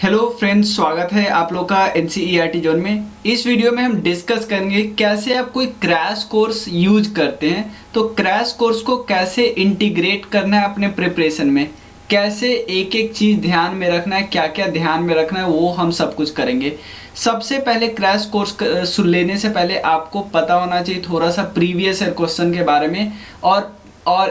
Hello friends, स्वागत है आप लोग का एनसीईआरटी जोन में। इस वीडियो में हम डिस्कस करेंगे कैसे आप कोई क्रैश कोर्स यूज करते हैं, तो क्रैश कोर्स को कैसे इंटीग्रेट करना है अपने प्रिपरेशन में, कैसे एक एक चीज़ ध्यान में रखना है, क्या क्या ध्यान में रखना है, वो हम सब कुछ करेंगे। सबसे पहले क्रैश कोर्स लेने से पहले आपको पता होना चाहिए थोड़ा सा प्रीवियस ईयर क्वेश्चन के बारे में और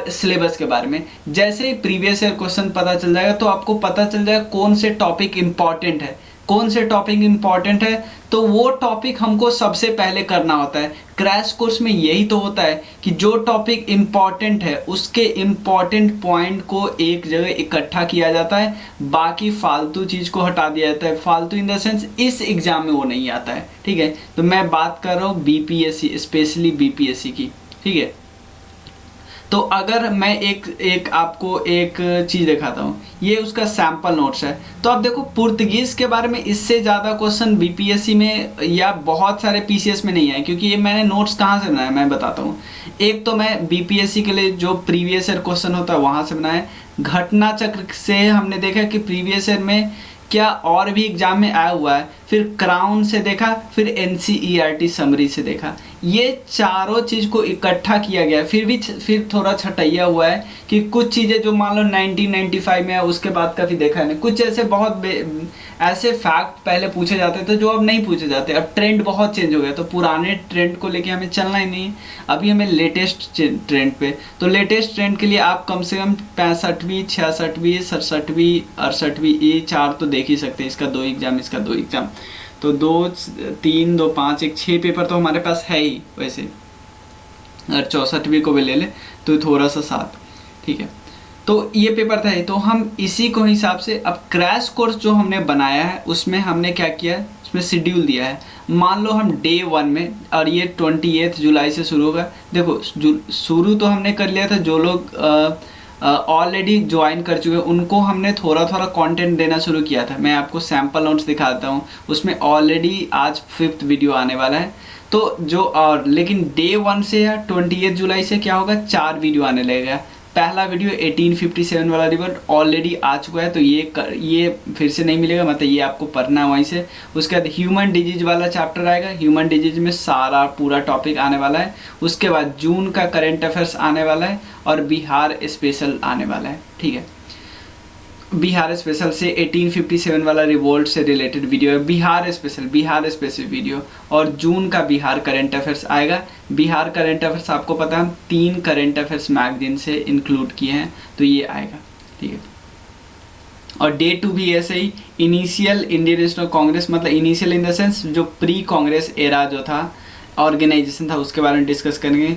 सिलेबस के बारे में। जैसे ही प्रीवियस ईयर क्वेश्चन पता चल जाएगा तो आपको पता चल जाएगा कौन से टॉपिक इंपॉर्टेंट है, कौन से टॉपिक इंपॉर्टेंट है, तो वो टॉपिक हमको सबसे पहले करना होता है। क्रैश कोर्स में यही तो होता है कि जो टॉपिक इंपॉर्टेंट है उसके इंपॉर्टेंट पॉइंट को एक जगह इकट्ठा किया जाता है, बाकी फालतू चीज़ को हटा दिया जाता है। फालतू इन द सेंस इस एग्जाम में वो नहीं आता है, ठीक है। तो मैं बात कर रहा हूँ बीपीएससी, स्पेशली बीपीएससी की, ठीक है। तो अगर मैं एक आपको एक चीज़ दिखाता हूँ, ये उसका सैम्पल नोट्स है। तो आप देखो पुर्तगीज़ के बारे में इससे ज़्यादा क्वेश्चन बीपीएससी में या बहुत सारे पीसीएस में नहीं आए, क्योंकि ये मैंने नोट्स कहाँ से बनाया मैं बताता हूँ। एक तो मैं बीपीएससी के लिए जो प्रीवियस ईयर क्वेश्चन होता है वहाँ से बनाया। घटना चक्र से हमने देखा कि प्रीवियस ईयर में क्या और भी एग्जाम में आया हुआ है, फिर क्राउन से देखा, फिर एनसीईआरटी समरी से देखा। ये चारों चीज़ को इकट्ठा किया गया है। फिर थोड़ा छटैया हुआ है कि कुछ चीज़ें जो मान लो 1995 में है उसके बाद का भी देखा है ना, कुछ ऐसे बहुत ऐसे फैक्ट पहले पूछे जाते थे जो अब नहीं पूछे जाते। अब ट्रेंड बहुत चेंज हो गया, तो पुराने ट्रेंड को लेके हमें चलना ही नहीं है, अभी हमें लेटेस्ट ट्रेंड पे। तो लेटेस्ट ट्रेंड के लिए आप कम से कम 65वीं, 66वीं, 67वीं, 68वीं, ये चार तो देख ही सकते हैं। इसका 2 एग्जाम, इसका 2 एग्जाम, तो 2, 3, 2, 5, 1, 6 पेपर तो हमारे पास है ही। वैसे अगर 64वीं को भी ले ले तो थोड़ा सा 7, ठीक है। तो ये पेपर था, तो हम इसी को हिसाब से अब क्रैश कोर्स जो हमने बनाया है उसमें हमने क्या किया है, उसमें शेड्यूल दिया है। मान लो हम डे 1 में, और ये 28 जुलाई से शुरू होगा। देखो शुरू तो हमने कर लिया था, जो लोग ऑलरेडी ज्वाइन कर चुके हैं उनको हमने थोड़ा थोड़ा कंटेंट देना शुरू किया था। मैं आपको सैम्पल नोट्स दिखाता हूँ, उसमें ऑलरेडी आज 5th वीडियो आने वाला है। तो जो और लेकिन डे 1 से या 28 जुलाई से क्या होगा, 4 वीडियो आने लगेगा। पहला वीडियो 1857 वाला रिपोर्ट ऑलरेडी आ चुका है, तो ये फिर से नहीं मिलेगा, मतलब ये आपको पढ़ना है वहीं से। उसके बाद ह्यूमन डिजीज वाला चैप्टर आएगा, ह्यूमन डिजीज में सारा पूरा टॉपिक आने वाला है। उसके बाद जून का करंट अफेयर्स आने वाला है और बिहार स्पेशल आने वाला है, ठीक है। बिहार स्पेशल से 1857 वाला रिवोल्ट से रिलेटेड वीडियो है, बिहार स्पेशल वीडियो। और जून का बिहार करंट अफेयर्स आएगा। बिहार करंट अफेयर्स आपको पता है हम 3 करंट अफेयर्स मैगजीन से इंक्लूड किए हैं, तो ये आएगा, ठीक है। और डे 2 भी ऐसे ही, इनिशियल इंडियन नेशनल कांग्रेस, मतलब इनिशियल इन द सेंस जो प्री कांग्रेस एरा जो था, ऑर्गेनाइजेशन था, उसके बारे में डिस्कस करेंगे।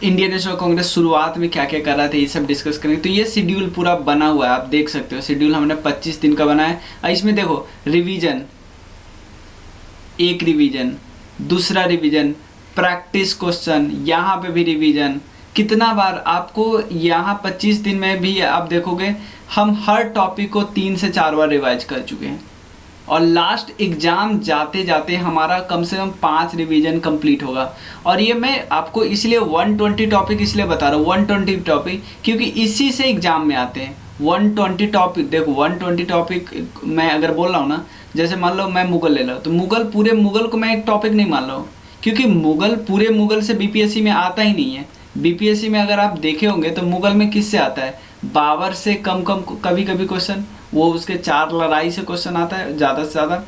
इंडियन नेशनल कांग्रेस शुरुआत में क्या क्या कर रहा था ये सब डिस्कस करेंगे। तो ये शेड्यूल पूरा बना हुआ है, आप देख सकते हो। शेड्यूल हमने 25 दिन का बनाया है। इसमें देखो रिवीजन, एक रिवीजन, दूसरा रिवीजन, प्रैक्टिस क्वेश्चन, यहाँ पे भी रिवीजन। कितना बार आपको यहाँ 25 दिन में भी आप देखोगे हम हर टॉपिक को 3 से 4 बार रिवाइज कर चुके हैं। और लास्ट एग्ज़ाम जाते जाते हमारा कम से कम 5 रिवीजन कंप्लीट होगा। और ये मैं आपको इसलिए 120 टॉपिक इसलिए बता रहा हूँ, 120 टॉपिक, क्योंकि इसी से एग्ज़ाम में आते हैं 120 टॉपिक। देखो 120 टॉपिक मैं अगर बोल रहा हूँ ना, जैसे मान लो मैं मुगल ले लो, तो पूरे मुगल को मैं एक टॉपिक नहीं मान रहा हूँ, क्योंकि पूरे मुगल से बीपीएससी में आता ही नहीं है। बीपीएससी में अगर आप देखे होंगे तो मुगल में किससे आता है, बाबर से कम कभी कभी क्वेश्चन, वो उसके 4 लड़ाई से क्वेश्चन आता है ज़्यादा से ज़्यादा।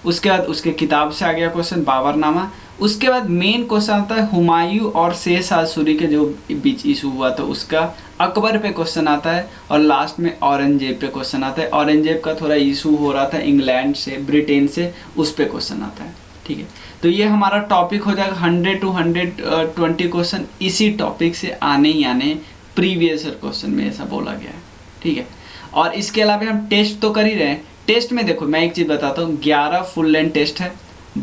उसके बाद उसके किताब से आ गया क्वेश्चन, बाबरनामा। उसके बाद मेन क्वेश्चन आता है हुमायूं और शेर शाह सूरी के जो बीच इशू हुआ था उसका, अकबर पे क्वेश्चन आता है, और लास्ट में औरंगजेब पे क्वेश्चन आता है। औरंगजेब का थोड़ा इशू हो रहा था इंग्लैंड से, ब्रिटेन से, उस पर क्वेश्चन आता है, ठीक है। तो ये हमारा टॉपिक हो जाएगा 100 to 120 क्वेश्चन इसी टॉपिक से आने ही आने, प्रीवियस ईयर क्वेश्चन में ऐसा बोला गया है, ठीक है। और इसके अलावा हम टेस्ट तो कर ही रहे हैं। टेस्ट में देखो मैं एक चीज़ बताता हूँ, 11 फुल लेंथ टेस्ट है,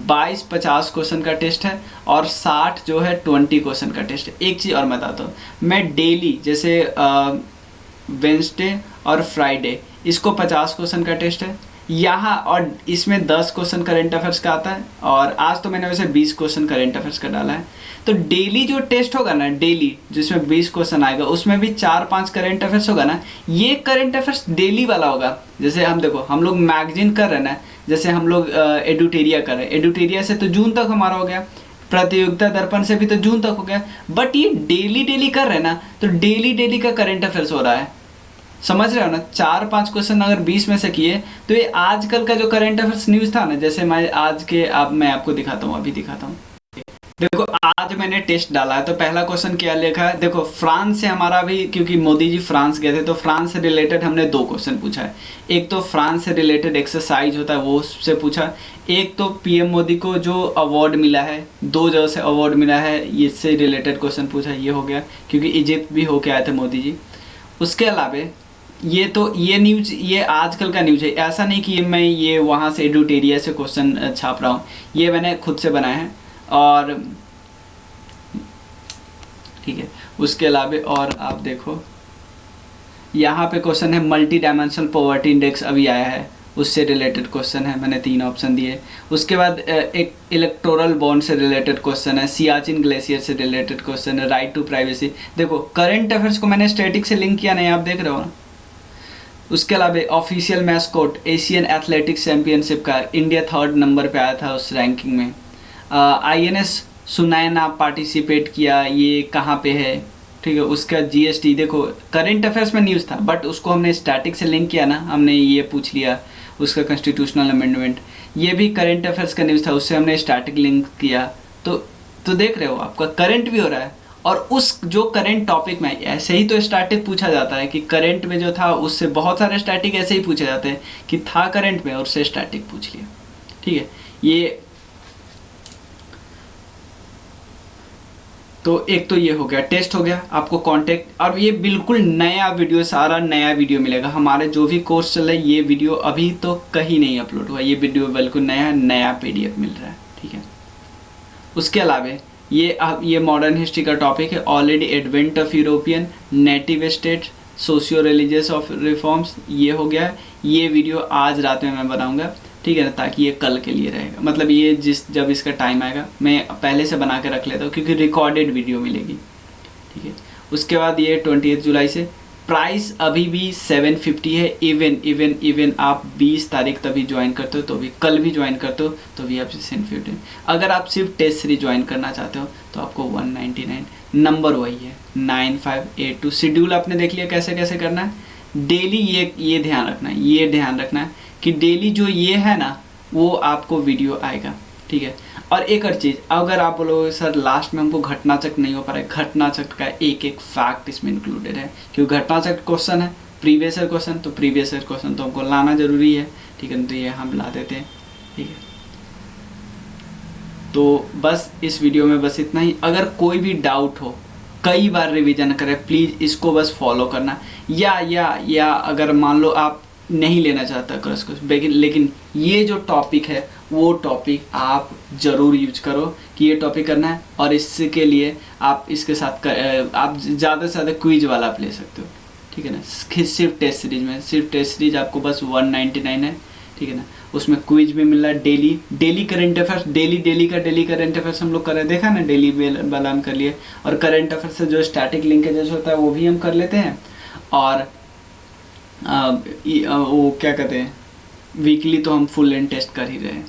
22 50 क्वेश्चन का टेस्ट है, और 60 जो है 20 क्वेश्चन का टेस्ट है। एक चीज़ और मैं बताता हूँ, मैं डेली जैसे वेंसडे और फ्राइडे इसको 50 क्वेश्चन का टेस्ट है, यहाँ और इसमें 10 क्वेश्चन करेंट अफेयर्स का आता है, और आज तो मैंने वैसे 20 क्वेश्चन करेंट अफेयर्स का डाला है। तो डेली जो टेस्ट होगा ना, डेली जिसमें 20 क्वेश्चन आएगा, उसमें भी 4-5 करेंट अफेयर्स होगा ना। ये करेंट अफेयर्स डेली वाला होगा। जैसे हम देखो, हम लोग मैगजीन कर रहे हैं ना, जैसे हम लोग एडुटेरिया कर रहे हैं, एडुटेरिया से तो जून तक हमारा हो गया, प्रतियोगिता दर्पण से भी तो जून तक हो गया। बट ये डेली डेली कर रहे हैं ना, तो डेली डेली का करेंट अफेयर्स हो रहा है। समझ रहे हो ना? 4-5 क्वेश्चन अगर 20 में से किए तो ये आजकल का जो करंट अफेयर्स न्यूज़ था ना, जैसे मैं आज के मैं आपको दिखाता हूँ, अभी दिखाता हूँ। देखो, आज मैंने टेस्ट डाला है, तो पहला क्वेश्चन क्या लिखा है, देखो फ्रांस से हमारा भी, क्योंकि मोदी जी फ्रांस गए थे, तो फ्रांस से रिलेटेड हमने 2 क्वेश्चन पूछा है। एक तो फ्रांस से रिलेटेड एक्सरसाइज होता है वो उससे पूछा, एक तो पीएम मोदी को जो अवार्ड मिला है, 2 जगह से अवार्ड मिला है, इससे रिलेटेड क्वेश्चन पूछा, ये हो गया, क्योंकि इजिप्ट भी होके आए थे मोदी जी। उसके अलावा ये न्यूज, ये आजकल का न्यूज है, ऐसा नहीं कि मैं ये वहाँ से एडुटेरिया से क्वेश्चन छाप रहा हूँ, ये मैंने खुद से बनाए हैं। और ठीक है, उसके अलावा और आप देखो, यहाँ पे क्वेश्चन है मल्टी डायमेंशनल पॉवर्टी इंडेक्स अभी आया है, उससे रिलेटेड क्वेश्चन है, मैंने 3 ऑप्शन दिए। उसके बाद एक इलेक्टोरल बॉन्ड से रिलेटेड क्वेश्चन है, सियाचिन ग्लेशियर से रिलेटेड क्वेश्चन है, राइट टू प्राइवेसी। देखो, करंट अफेयर्स को मैंने स्टैटिक से लिंक किया नहीं, आप देख रहे हो ना। उसके अलावा official mascot Asian athletics championship का इंडिया 3rd नंबर पे आया था उस रैंकिंग में। INS सुनैना पार्टिसिपेट किया, ये कहाँ पे है, ठीक है। उसका GST, देखो करंट अफेयर्स में न्यूज़ था, बट उसको हमने स्टैटिक से लिंक किया ना, हमने ये पूछ लिया उसका कॉन्स्टिट्यूशनल अमेंडमेंट, ये भी करंट अफेयर्स का न्यूज़ था, उससे हमने स्टैटिक लिंक किया। तो देख रहे हो, आपका करंट भी हो रहा है, और उस जो करंट टॉपिक में, ऐसे ही तो स्टैटिक पूछा जाता है कि करंट में जो था उससे बहुत सारे स्टैटिक ऐसे ही पूछे जाते हैं कि था करंट में और उससे स्टैटिक पूछ लिया, ठीक है। ये तो एक तो ये हो गया, टेस्ट हो गया, आपको कांटेक्ट, और ये बिल्कुल नया वीडियो, सारा नया वीडियो मिलेगा। हमारे जो भी कोर्स चल रहा है, ये वीडियो अभी तो कहीं नहीं अपलोड हुआ, ये वीडियो बिल्कुल नया PDF मिल रहा है, ठीक है। उसके अलावा ये मॉडर्न हिस्ट्री का टॉपिक है, already advent of European native state socio religious of reforms, ये हो गया। ये वीडियो आज रात में मैं बनाऊंगा, ठीक है ना, ताकि ये कल के लिए रहेगा, मतलब ये जब इसका टाइम आएगा मैं पहले से बना के रख लेता हूँ, क्योंकि रिकॉर्डेड वीडियो मिलेगी, ठीक है। उसके बाद ये 28 जुलाई से प्राइस अभी भी 750 है। इवन आप 20 तारीख तभी ज्वाइन करते हो तो भी, कल भी ज्वाइन करते हो तो भी आप 750। अगर आप सिर्फ टेस्ट सीरीज ज्वाइन करना चाहते हो तो आपको 199, नंबर वही है 9582। शेड्यूल आपने देख लिया कैसे कैसे करना है डेली, ये ध्यान रखना है कि डेली जो ये है ना, वो आपको वीडियो आएगा, ठीक है। और एक और चीज़, अगर आप बोलोगे सर लास्ट में हमको घटना चक्र नहीं हो पा रहा है, घटना चक्र का एक फैक्ट इसमें इंक्लूडेड है, क्योंकि घटना चक्र क्वेश्चन है, प्रीवियस ईयर क्वेश्चन, तो प्रीवियस ईयर क्वेश्चन तो हमको लाना जरूरी है, ठीक है। तो ये हम ला देते हैं, ठीक है। तो बस इस वीडियो में बस इतना ही। अगर कोई भी डाउट हो, कई बार रिवीजन करें, प्लीज़ इसको बस फॉलो करना। या अगर मान लो आप नहीं लेना चाहता क्रश कोर्स, लेकिन ये जो टॉपिक है वो टॉपिक आप ज़रूर यूज करो कि ये टॉपिक करना है, और इसके लिए आप इसके साथ आप ज़्यादा से ज़्यादा क्विज वाला आप ले सकते हो, ठीक है ना। सिर्फ टेस्ट सीरीज आपको बस 199 है, ठीक है ना। उसमें क्विज भी मिल रहा है, daily current affairs, daily current affairs हम लोग कर रहे हैं, देखा ना, डेली वाला हम कर लिए। और करंट अफेयर्स से जो स्टैटिक लिंकेजेस होता है वो भी हम कर लेते हैं, और वो क्या कहते हैं, वीकली तो हम फुल लेंथ टेस्ट कर ही रहे हैं।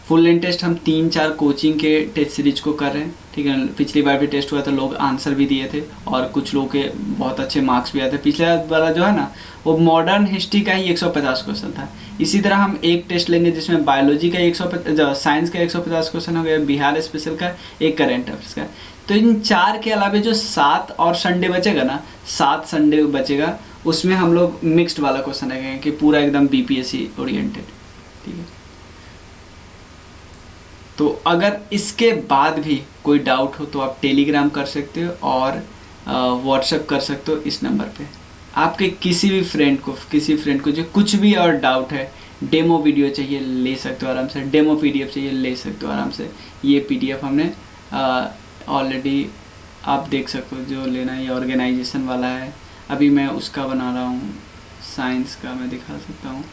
फुल लेंथ टेस्ट हम 3-4 कोचिंग के टेस्ट सीरीज को कर रहे हैं, ठीक है। पिछली बार भी टेस्ट हुआ था, लोग आंसर भी दिए थे और कुछ लोग के बहुत अच्छे मार्क्स भी आए थे। पिछला वाला जो है ना, वो मॉडर्न हिस्ट्री का ही 150 क्वेश्चन था। इसी तरह हम एक टेस्ट लेंगे जिसमें बायोलॉजी का 150, साइंस का 150 क्वेश्चन हो गया, बिहार स्पेशल का, एक करंट अफेयर्स का। तो इन 4 के अलावा जो 7 और संडे बचेगा ना, 7 संडे बचेगा, उसमें हम लोग मिक्स्ड वाला क्वेश्चन रखेंगे कि पूरा एकदम BPSC ओरिएंटेड, ठीक है। तो अगर इसके बाद भी कोई डाउट हो तो आप टेलीग्राम कर सकते हो और व्हाट्सएप कर सकते हो इस नंबर पे। आपके किसी फ्रेंड को जो कुछ भी और डाउट है, डेमो वीडियो चाहिए ले सकते हो आराम से, डेमो PDF चाहिए ले सकते हो आराम से। ये PDF हमने ऑलरेडी आप देख सकते हो, जो लेना है ये ऑर्गेनाइजेशन वाला है। अभी मैं उसका बना रहा हूँ, साइंस का मैं दिखा सकता हूँ,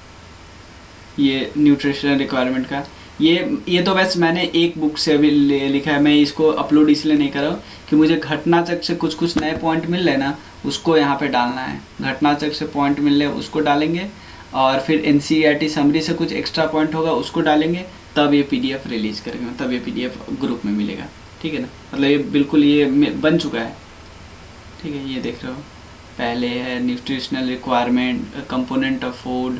ये न्यूट्रिशनल रिक्वायरमेंट का। ये तो बस मैंने एक बुक से अभी लिखा है, मैं इसको अपलोड इसलिए नहीं कर रहा हूँ कि मुझे घटनाचक्र से कुछ कुछ नए पॉइंट मिल रहे ना, उसको यहाँ पे डालना है। घटनाचक्र से पॉइंट मिल रहे उसको डालेंगे, और फिर NCERT समरी से कुछ एक्स्ट्रा पॉइंट होगा उसको डालेंगे, तब ये PDF रिलीज करेंगे, तब ये PDF ग्रुप में मिलेगा। ठीक है ना, मतलब ये बिल्कुल ये बन चुका है। ठीक है, ये देख रहे हो, पहले है nutritional requirement, component of food,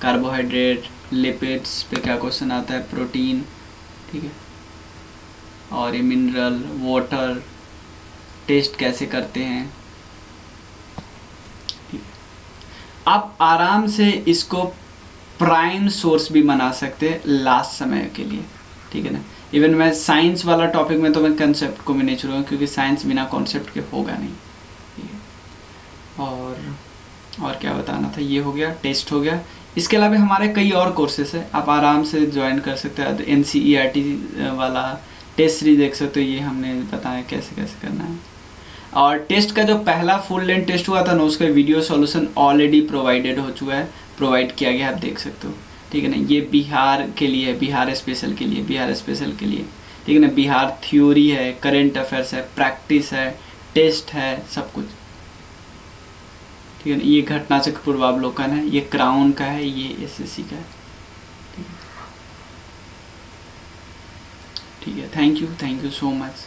carbohydrate, lipids पे क्या क्वेश्चन आता है, प्रोटीन, ठीक है, और ये मिनरल, वाटर, टेस्ट कैसे करते हैं। ठीक है, आप आराम से इसको प्राइम सोर्स भी बना सकते हैं लास्ट समय के लिए। ठीक है ना, इवन मैं साइंस वाला टॉपिक में तो मैं कंसेप्ट को भी नहीं छोड़ूंगा, क्योंकि साइंस बिना कॉन्सेप्ट के होगा नहीं। ठीक है, और क्या बताना था, ये हो गया, टेस्ट हो गया। इसके अलावा हमारे कई और कोर्सेस हैं, आप आराम से ज्वाइन कर सकते हैं। NCERT वाला टेस्ट सीरीज देख सकते हो, ये हमने बताया कैसे कैसे करना है। और टेस्ट का जो पहला फुल लेंथ टेस्ट हुआ था ना, उसका वीडियो सॉल्यूशन ऑलरेडी प्रोवाइडेड हो चुका है, प्रोवाइड किया गया, आप देख सकते हो। ठीक है ना, ये बिहार के लिए, बिहार स्पेशल के लिए, बिहार स्पेशल के लिए। ठीक है ना, बिहार थ्योरी है, करेंट अफेयर्स है, प्रैक्टिस है, टेस्ट है, सब कुछ। ठीक है ना, ये घटनाचक्र पूर्वावलोकन है, ये क्राउन का है, ये SSC का है। ठीक है, थैंक यू सो मच।